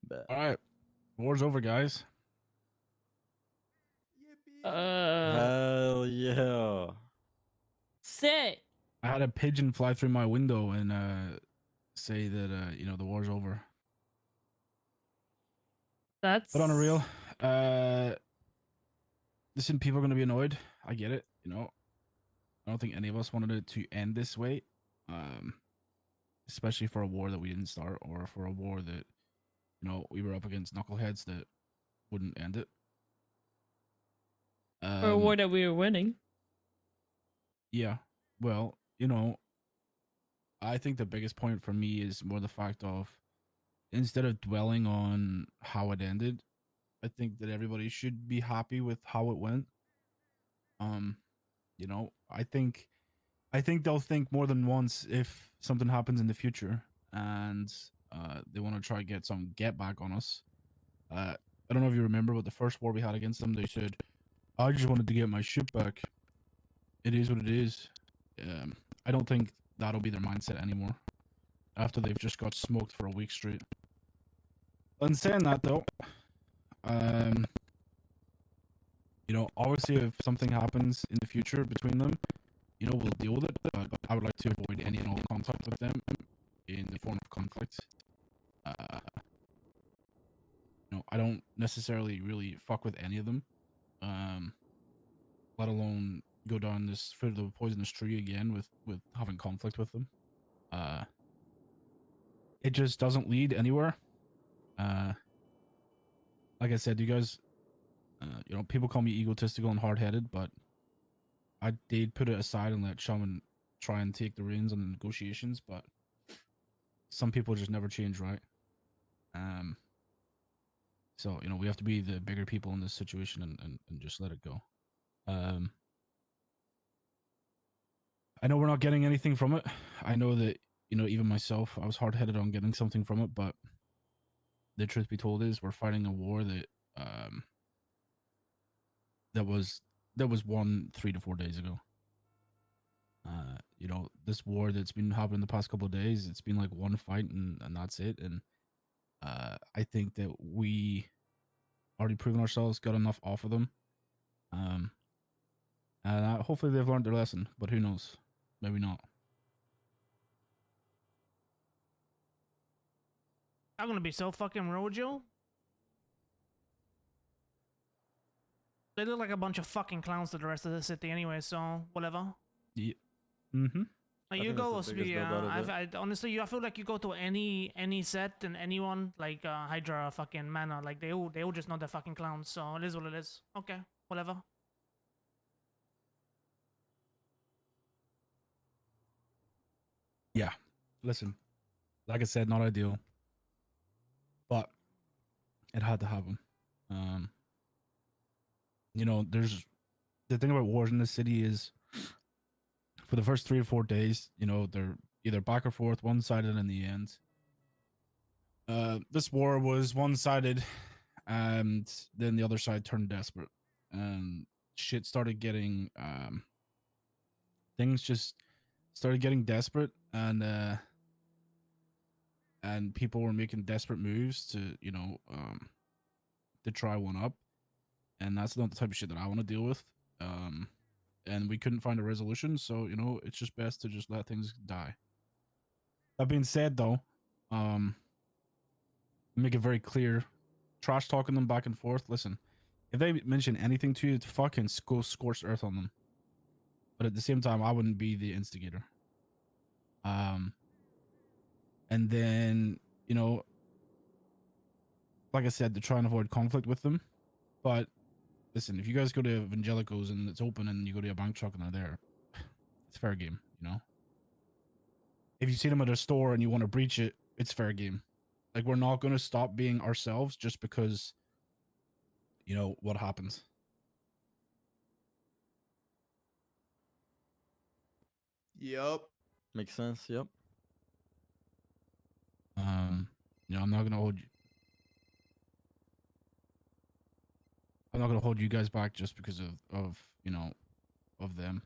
Bet. All right, war's over, guys. Hell yeah. Sit. I had a pigeon fly through my window and say that the war's over. That's. But on a real, listen, people are gonna be annoyed. I get it. I don't think any of us wanted it to end this way. Especially for a war that we didn't start, or for a war that we were up against knuckleheads that wouldn't end it. For a war that we were winning. Yeah. Well, I think the biggest point for me is more the fact of, instead of dwelling on how it ended, I think that everybody should be happy with how it went. I think they'll think more than once if something happens in the future and they want to try to get some get back on us. I don't know if you remember, but the first war we had against them, they said, "I just wanted to get my ship back." It is what it is. I don't think that'll be their mindset anymore after they've just got smoked for a week straight. And saying that though, obviously if something happens in the future between them, we'll deal with it, but I would like to avoid any and all contact with them in the form of conflict. I don't necessarily really fuck with any of them, let alone go down this foot of the poisonous tree again with having conflict with them. It just doesn't lead anywhere. Like I said, you guys, people call me egotistical and hard-headed, but I did put it aside and let Shaman try and take the reins on the negotiations, but some people just never change, right? So, we have to be the bigger people in this situation and just let it go. I know we're not getting anything from it. I know that, even myself, I was hard-headed on getting something from it, but the truth be told is we're fighting a war that that was won 3 to 4 days ago. This war that's been happening the past couple of days, it's been like one fight and that's it. And I think that we already proven ourselves, got enough off of them. And hopefully they've learned their lesson, but who knows? Maybe not. I'm gonna be so fucking real with you. They look like a bunch of fucking clowns to the rest of the city anyway, so whatever. Yeah. Mm-hmm. Like, I you think go, that's the biggest yeah. build out of I honestly, I feel like you go to any set and anyone like Hydra, fucking Mana, like they all just know they're fucking clowns. So it is what it is. Okay, whatever. Yeah. Listen, like I said, not ideal, but it had to happen. There's the thing about wars in the city is, for the first 3 or 4 days, they're either back or forth, one-sided in the end. This war was one-sided, and then the other side turned desperate, and shit started getting things just started getting desperate, and people were making desperate moves to to try one up, and that's not the type of shit that I want to deal with. And we couldn't find a resolution, so it's just best to just let things die. That being said, though, make it very clear, trash talking them back and forth. Listen, if they mention anything to you, fucking go scorched earth on them. But at the same time, I wouldn't be the instigator. And then, like I said, to try and avoid conflict with them. But listen, if you guys go to Evangelico's and it's open and you go to a bank truck and they're there, it's fair game, If you see them at a store and you want to breach it, it's fair game. Like, we're not going to stop being ourselves just because, what happens. Yep. Makes sense. Yep. I'm not going to hold you. I'm not going to hold you guys back just because of them.